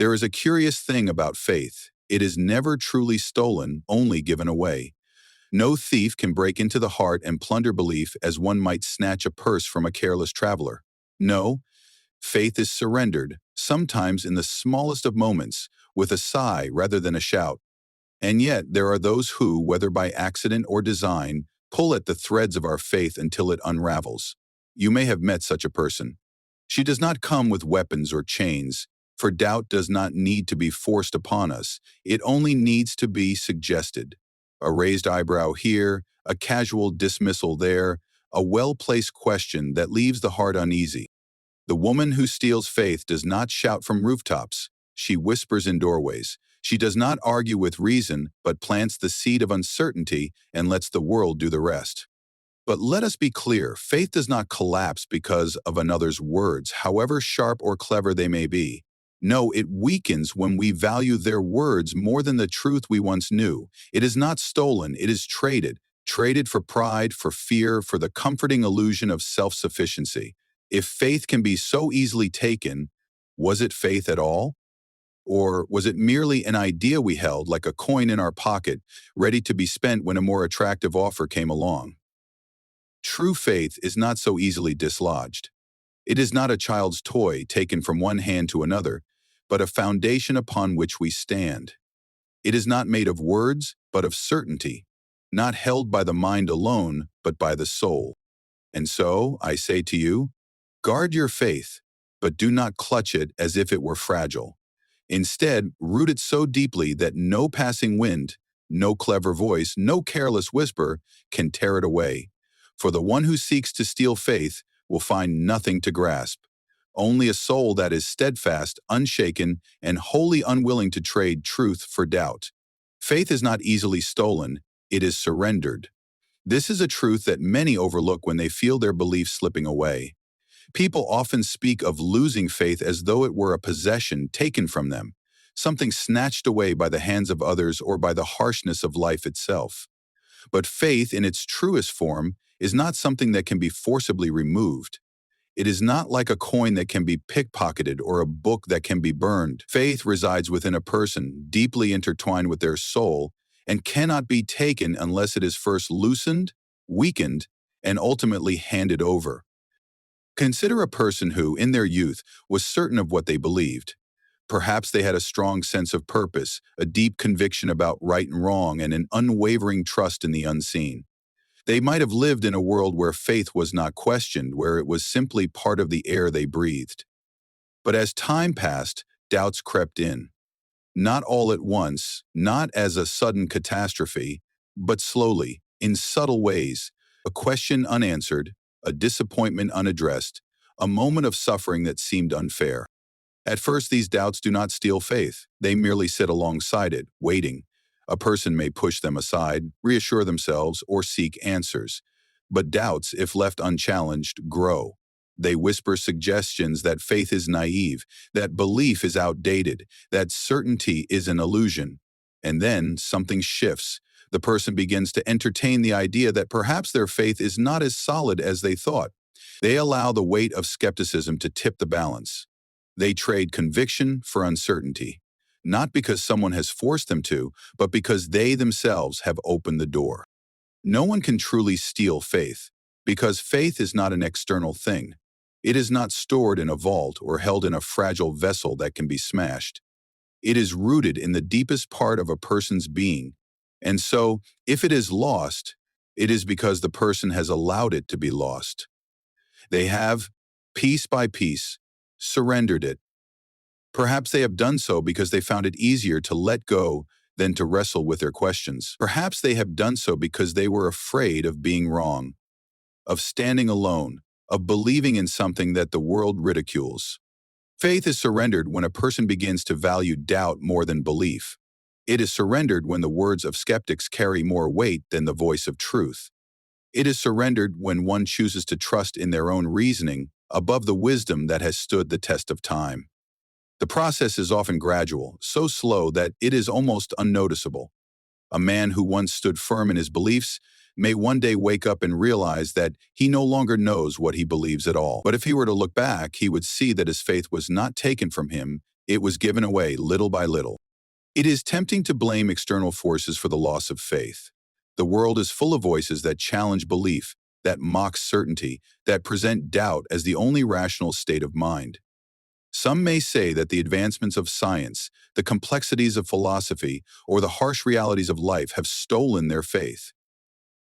There is a curious thing about faith. It is never truly stolen, only given away. No thief can break into the heart and plunder belief as one might snatch a purse from a careless traveler. No, faith is surrendered, sometimes in the smallest of moments, with a sigh rather than a shout. And yet, there are those who, whether by accident or design, pull at the threads of our faith until it unravels. You may have met such a person. She does not come with weapons or chains, for doubt does not need to be forced upon us. It only needs to be suggested. A raised eyebrow here, a casual dismissal there, a well-placed question that leaves the heart uneasy. The woman who steals faith does not shout from rooftops. She whispers in doorways. She does not argue with reason, but plants the seed of uncertainty and lets the world do the rest. But let us be clear, faith does not collapse because of another's words, however sharp or clever they may be. No, it weakens when we value their words more than the truth we once knew. It is not stolen, it is traded for pride, for fear, for the comforting illusion of self-sufficiency. If faith can be so easily taken, was it faith at all? Or was it merely an idea we held, like a coin in our pocket, ready to be spent when a more attractive offer came along? True faith is not so easily dislodged. It is not a child's toy taken from one hand to another, but a foundation upon which we stand. It is not made of words, but of certainty, not held by the mind alone, but by the soul. And so, I say to you, guard your faith, but do not clutch it as if it were fragile. Instead, root it so deeply that no passing wind, no clever voice, no careless whisper can tear it away. For the one who seeks to steal faith will find nothing to grasp, only a soul that is steadfast, unshaken, and wholly unwilling to trade truth for doubt. Faith is not easily stolen, it is surrendered. This is a truth that many overlook when they feel their beliefs slipping away. People often speak of losing faith as though it were a possession taken from them, something snatched away by the hands of others or by the harshness of life itself. But faith, in its truest form, is not something that can be forcibly removed. It is not like a coin that can be pickpocketed or a book that can be burned. Faith resides within a person, deeply intertwined with their soul, and cannot be taken unless it is first loosened, weakened, and ultimately handed over. Consider a person who, in their youth, was certain of what they believed. Perhaps they had a strong sense of purpose, a deep conviction about right and wrong, and an unwavering trust in the unseen. They might have lived in a world where faith was not questioned, where it was simply part of the air they breathed. But as time passed, doubts crept in. Not all at once, not as a sudden catastrophe, but slowly, in subtle ways, a question unanswered, a disappointment unaddressed, a moment of suffering that seemed unfair. At first, these doubts do not steal faith. They merely sit alongside it, waiting. A person may push them aside, reassure themselves, or seek answers. But doubts, if left unchallenged, grow. They whisper suggestions that faith is naive, that belief is outdated, that certainty is an illusion. And then something shifts. The person begins to entertain the idea that perhaps their faith is not as solid as they thought. They allow the weight of skepticism to tip the balance. They trade conviction for uncertainty, not because someone has forced them to, but because they themselves have opened the door. No one can truly steal faith, because faith is not an external thing. It is not stored in a vault or held in a fragile vessel that can be smashed. It is rooted in the deepest part of a person's being. And so, if it is lost, it is because the person has allowed it to be lost. They have, piece by piece, surrendered it. Perhaps they have done so because they found it easier to let go than to wrestle with their questions. Perhaps they have done so because they were afraid of being wrong, of standing alone, of believing in something that the world ridicules. Faith is surrendered when a person begins to value doubt more than belief. It is surrendered when the words of skeptics carry more weight than the voice of truth. It is surrendered when one chooses to trust in their own reasoning above the wisdom that has stood the test of time. The process is often gradual, so slow that it is almost unnoticeable. A man who once stood firm in his beliefs may one day wake up and realize that he no longer knows what he believes at all. But if he were to look back, he would see that his faith was not taken from him, It was given away little by little. It is tempting to blame external forces for the loss of faith. The world is full of voices that challenge belief, that mock certainty, that present doubt as the only rational state of mind. Some may say that the advancements of science, the complexities of philosophy, or the harsh realities of life have stolen their faith.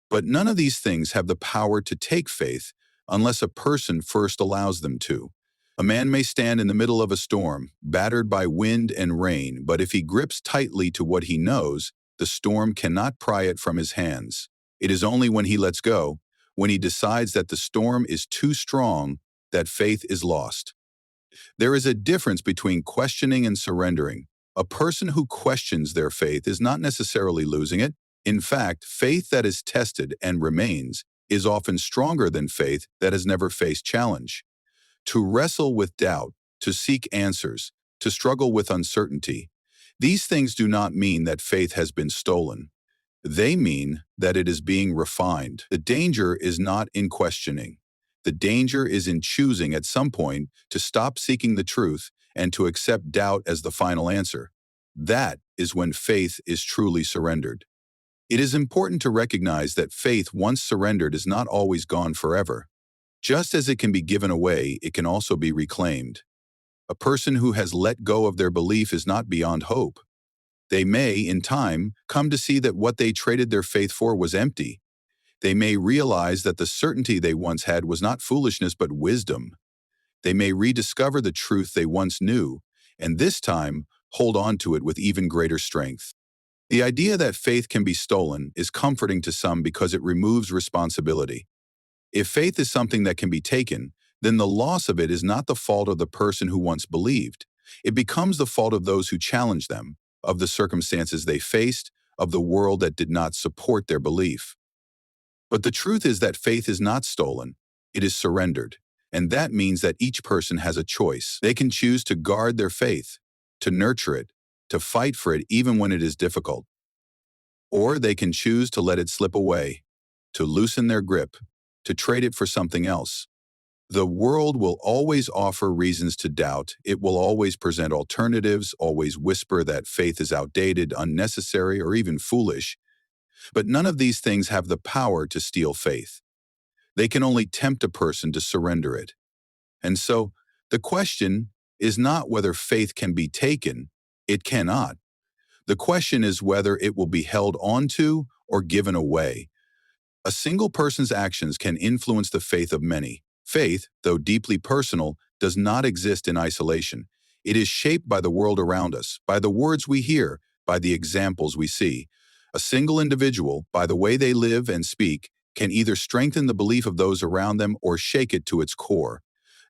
But none of these things have the power to take faith unless a person first allows them to. A man may stand in the middle of a storm, battered by wind and rain, but if he grips tightly to what he knows, the storm cannot pry it from his hands. It is only when he lets go, when he decides that the storm is too strong, that faith is lost. There is a difference between questioning and surrendering. A person who questions their faith is not necessarily losing it. In fact, faith that is tested and remains is often stronger than faith that has never faced challenge. To wrestle with doubt, to seek answers, to struggle with uncertainty, these things do not mean that faith has been stolen. They mean that it is being refined. The danger is not in questioning. The danger is in choosing at some point to stop seeking the truth and to accept doubt as the final answer. That is when faith is truly surrendered. It is important to recognize that faith once surrendered is not always gone forever. Just as it can be given away, it can also be reclaimed. A person who has let go of their belief is not beyond hope. They may, in time, come to see that what they traded their faith for was empty. They may realize that the certainty they once had was not foolishness but wisdom. They may rediscover the truth they once knew, and this time hold on to it with even greater strength. The idea that faith can be stolen is comforting to some because it removes responsibility. If faith is something that can be taken, then the loss of it is not the fault of the person who once believed. It becomes the fault of those who challenged them, of the circumstances they faced, of the world that did not support their belief. But the truth is that faith is not stolen, it is surrendered. And that means that each person has a choice. They can choose to guard their faith, to nurture it, to fight for it even when it is difficult. Or they can choose to let it slip away, to loosen their grip, to trade it for something else. The world will always offer reasons to doubt. It will always present alternatives, always whisper that faith is outdated, unnecessary, or even foolish. But none of these things have the power to steal faith. They can only tempt a person to surrender it. And so, the question is not whether faith can be taken. It cannot. The question is whether it will be held onto or given away. A single person's actions can influence the faith of many. Faith, though deeply personal, does not exist in isolation. It is shaped by the world around us, by the words we hear, by the examples we see. A single individual, by the way they live and speak, can either strengthen the belief of those around them or shake it to its core.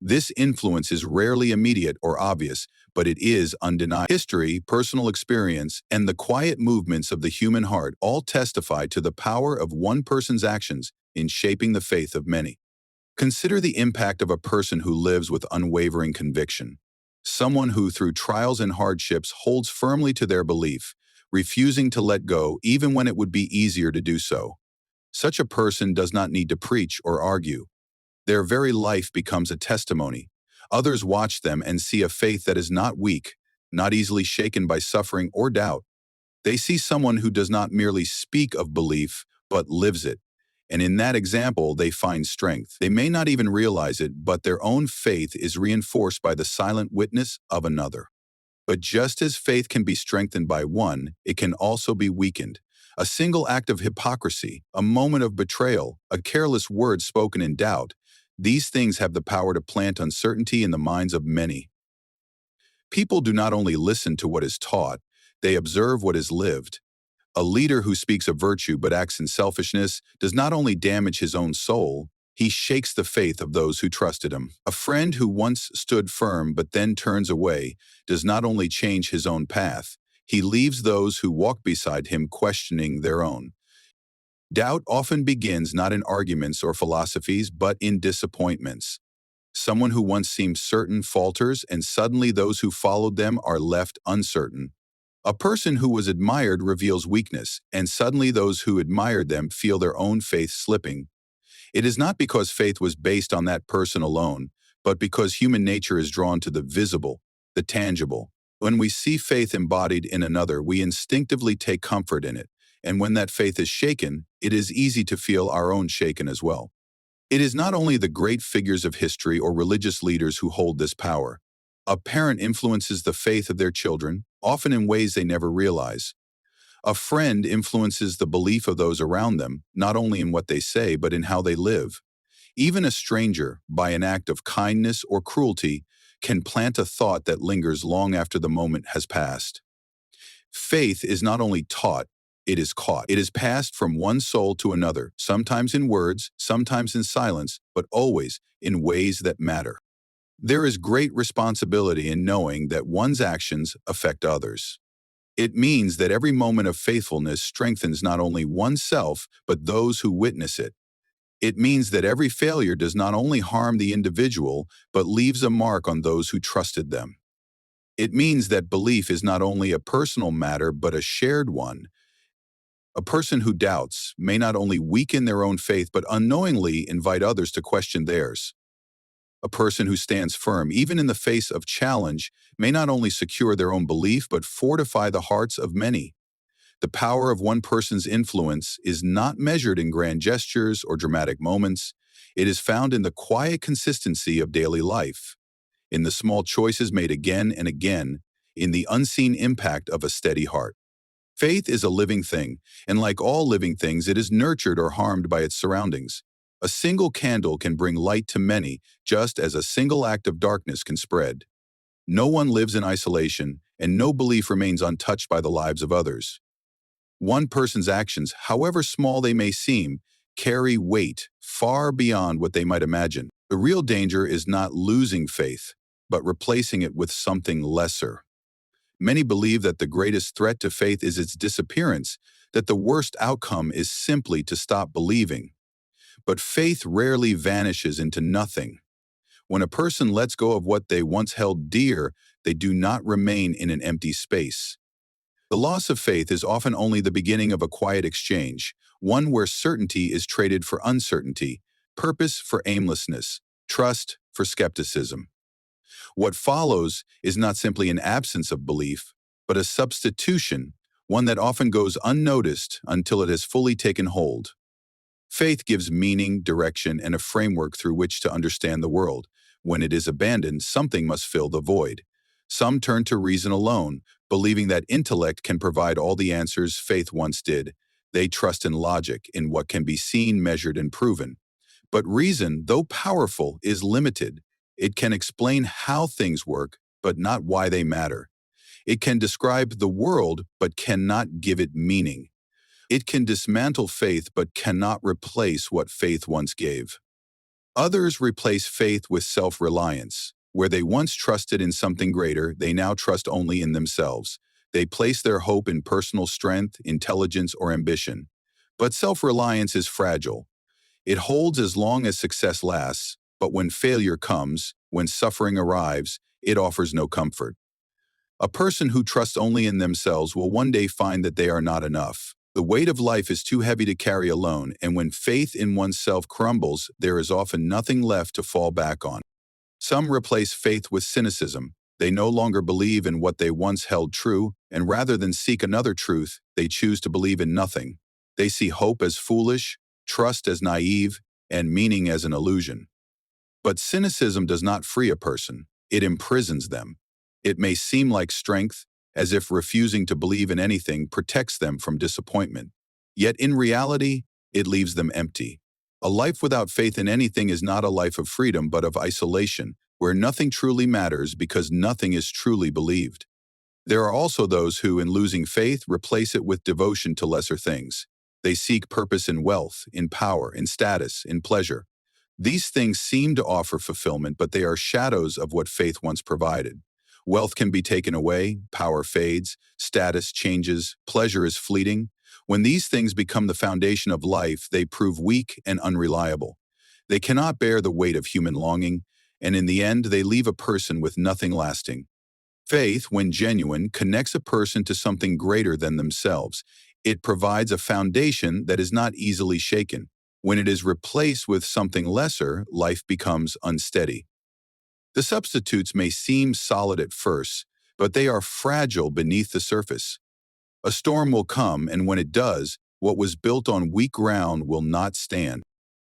This influence is rarely immediate or obvious, but it is undeniable. History, personal experience, and the quiet movements of the human heart all testify to the power of one person's actions in shaping the faith of many. Consider the impact of a person who lives with unwavering conviction. Someone who, through trials and hardships, holds firmly to their belief, refusing to let go even when it would be easier to do so. Such a person does not need to preach or argue. Their very life becomes a testimony. Others watch them and see a faith that is not weak, not easily shaken by suffering or doubt. They see someone who does not merely speak of belief, but lives it. And in that example, they find strength. They may not even realize it, but their own faith is reinforced by the silent witness of another. But just as faith can be strengthened by one, it can also be weakened. A single act of hypocrisy, a moment of betrayal, a careless word spoken in doubt, these things have the power to plant uncertainty in the minds of many. People do not only listen to what is taught, they observe what is lived. A leader who speaks of virtue but acts in selfishness does not only damage his own soul, he shakes the faith of those who trusted him. A friend who once stood firm but then turns away does not only change his own path, he leaves those who walk beside him questioning their own. Doubt often begins not in arguments or philosophies, but in disappointments. Someone who once seemed certain falters, and suddenly those who followed them are left uncertain. A person who was admired reveals weakness, and suddenly those who admired them feel their own faith slipping. It is not because faith was based on that person alone, but because human nature is drawn to the visible, the tangible. When we see faith embodied in another, we instinctively take comfort in it, and when that faith is shaken, it is easy to feel our own shaken as well. It is not only the great figures of history or religious leaders who hold this power. A parent influences the faith of their children, often in ways they never realize. A friend influences the belief of those around them, not only in what they say, but in how they live. Even a stranger, by an act of kindness or cruelty, can plant a thought that lingers long after the moment has passed. Faith is not only taught, it is caught. It is passed from one soul to another, sometimes in words, sometimes in silence, but always in ways that matter. There is great responsibility in knowing that one's actions affect others. It means that every moment of faithfulness strengthens not only oneself, but those who witness it. It means that every failure does not only harm the individual, but leaves a mark on those who trusted them. It means that belief is not only a personal matter, but a shared one. A person who doubts may not only weaken their own faith, but unknowingly invite others to question theirs. A person who stands firm, even in the face of challenge, may not only secure their own belief, but fortify the hearts of many. The power of one person's influence is not measured in grand gestures or dramatic moments. It is found in the quiet consistency of daily life, in the small choices made again and again, in the unseen impact of a steady heart. Faith is a living thing, and like all living things, it is nurtured or harmed by its surroundings. A single candle can bring light to many, just as a single act of darkness can spread. No one lives in isolation, and no belief remains untouched by the lives of others. One person's actions, however small they may seem, carry weight far beyond what they might imagine. The real danger is not losing faith, but replacing it with something lesser. Many believe that the greatest threat to faith is its disappearance, that the worst outcome is simply to stop believing. But faith rarely vanishes into nothing. When a person lets go of what they once held dear, they do not remain in an empty space. The loss of faith is often only the beginning of a quiet exchange, one where certainty is traded for uncertainty, purpose for aimlessness, trust for skepticism. What follows is not simply an absence of belief, but a substitution, one that often goes unnoticed until it has fully taken hold. Faith gives meaning, direction, and a framework through which to understand the world. When it is abandoned, something must fill the void. Some turn to reason alone, believing that intellect can provide all the answers faith once did. They trust in logic, in what can be seen, measured, and proven. But reason, though powerful, is limited. It can explain how things work, but not why they matter. It can describe the world, but cannot give it meaning. It can dismantle faith, but cannot replace what faith once gave. Others replace faith with self-reliance. Where they once trusted in something greater, they now trust only in themselves. They place their hope in personal strength, intelligence, or ambition. But self-reliance is fragile. It holds as long as success lasts, but when failure comes, when suffering arrives, it offers no comfort. A person who trusts only in themselves will one day find that they are not enough. The weight of life is too heavy to carry alone, and when faith in oneself crumbles, there is often nothing left to fall back on. Some replace faith with cynicism. They no longer believe in what they once held true, and rather than seek another truth, they choose to believe in nothing. They see hope as foolish, trust as naive, and meaning as an illusion. But cynicism does not free a person, it imprisons them. It may seem like strength, as if refusing to believe in anything protects them from disappointment. Yet in reality, it leaves them empty. A life without faith in anything is not a life of freedom but of isolation, where nothing truly matters because nothing is truly believed. There are also those who, in losing faith, replace it with devotion to lesser things. They seek purpose in wealth, in power, in status, in pleasure. These things seem to offer fulfillment, but they are shadows of what faith once provided. Wealth can be taken away, power fades, status changes, pleasure is fleeting. When these things become the foundation of life, they prove weak and unreliable. They cannot bear the weight of human longing, and in the end, they leave a person with nothing lasting. Faith, when genuine, connects a person to something greater than themselves. It provides a foundation that is not easily shaken. When it is replaced with something lesser, life becomes unsteady. The substitutes may seem solid at first, but they are fragile beneath the surface. A storm will come, and when it does, what was built on weak ground will not stand.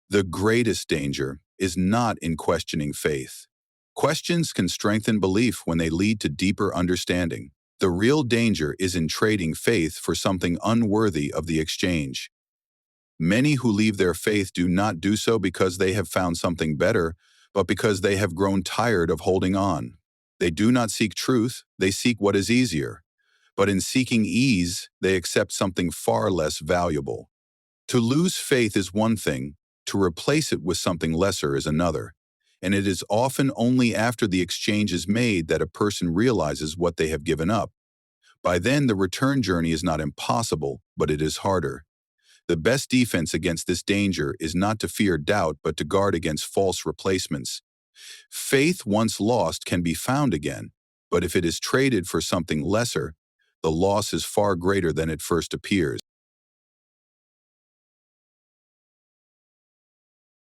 The greatest danger is not in questioning faith. Questions can strengthen belief when they lead to deeper understanding. The real danger is in trading faith for something unworthy of the exchange. Many who leave their faith do not do so because they have found something better, but because they have grown tired of holding on. They do not seek truth, they seek what is easier. But in seeking ease, they accept something far less valuable. To lose faith is one thing, to replace it with something lesser is another. And it is often only after the exchange is made that a person realizes what they have given up. By then, the return journey is not impossible, but it is harder. The best defense against this danger is not to fear doubt, but to guard against false replacements. Faith once lost can be found again, but if it is traded for something lesser, the loss is far greater than it first appears.